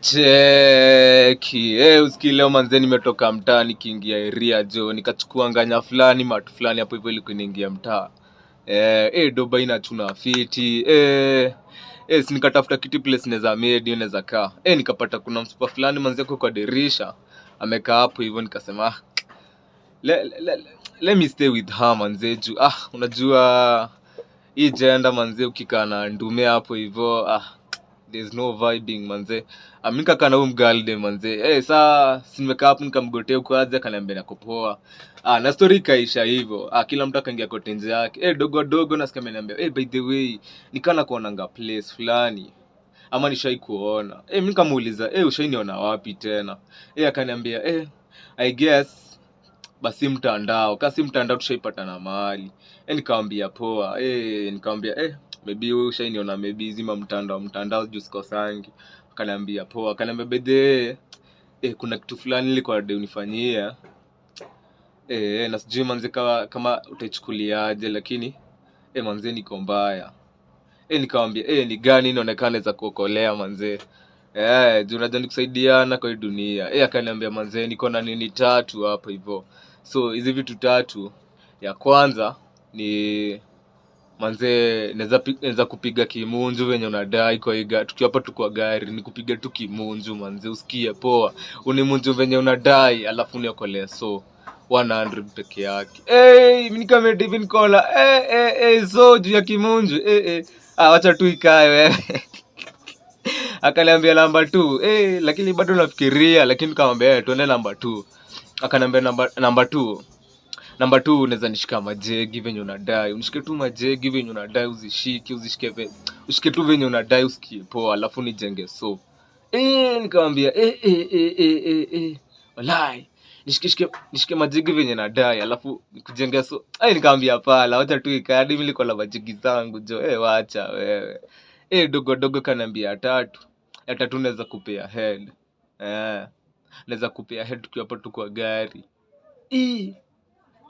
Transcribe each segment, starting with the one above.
Cheki, usikii leo manze nimetoka mtaa nikiingia area jo, nikachukua nganya fulani matu fulani hapo hivyo ilikuwa inaingia mtaa. Doba inachuna fiti. Si nikatafuta kiti place naweza medi naweza kaa. Nikapata kuna msupa fulani manze kwa dirisha. Amekaa hapo hivyo nikasema let me stay with her manze juu. Unajua hii jenda manze ukikaa na ndume hapo hivyo there's no vibing manze. Nikakaa na huyu mgalde manze. Saa si nimekaa hapo nikamgotea huko aje akaniambia nako poa. Na story ikaisha hivyo. Kila mtu akaingia kwa tenzi yake. Dogo dogo nasikia ameniambia, by the way, nikana kuonanga place fulani. Ama nishai kuona. Mimi nikamuuliza, ushainiona wapi tena? Akaniambia, I guess basi mtandao. Kasi mtandao tushaipatana mahali. Nikamwambia poa. Nikamwambia maybe wewe ushainiona maybe zima mtandao juu sikosangi. Akaniambia poa. Akaniambia bede kuna kitu fulani nilikuwa nataka unifanyie. Na sijui manze kama utaichukuliaje lakini manze niko mbaya. Nikamwambia ni gani inaonekana za kuokolea manze. Juu unajua nikusaidiana kwa hii dunia. Akaniambia manze niko na nini 3 hapo hivyo. So hizi vitu 3, ya kwanza ni manze naweza kupiga kimunju venye unadai kwa higa tukiwa hapa tu kwa gari, ni kupiga tu kimunju manze usikie poa. Unimunju venye unadai alafu niokolea so 100 peke yake. Mimi nikamwambia David Kola so juu ya kimunju acha tu ikae wewe. Akaniambia number 2 lakini bado nafikiria, lakini nikamwambia tuende number 2. Akaniambia number 2 unaweza nishika majegi venye unadai. Unishike tu majegi venye unadai, ushike tu venye unadai usikie poa alafu nijenge so. Nikamwambia walai nishike majegi venye nadai alafu nikujenge so. Nikamwambia pala acha tu ikae hadi mimi niko na majegi zangu jo. Wacha wewe. Dogo dogo kaniambia 3 naweza kupea head. Naweza kupea head tukiwa hapa tu kwa gari.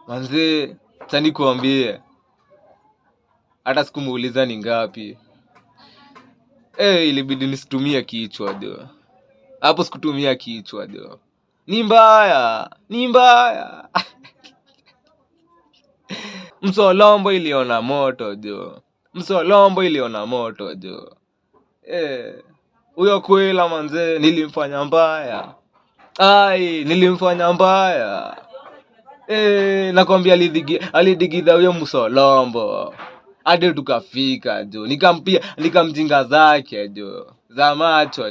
Manze, acha nikuambie. Hata sikumuuliza ni ngapi. Ilibidi nisitumie kichwa jo. Hapo sikutumia kichwa jo. Ni mbaya. Msolombo iliona moto jo. Huyo kwela manze nilimfanya mbaya. Nilimfanya mbaya. Nakwambia alidigidha huyo msolombo hadi tukafika jo. Nikamjinga zake jo za macho.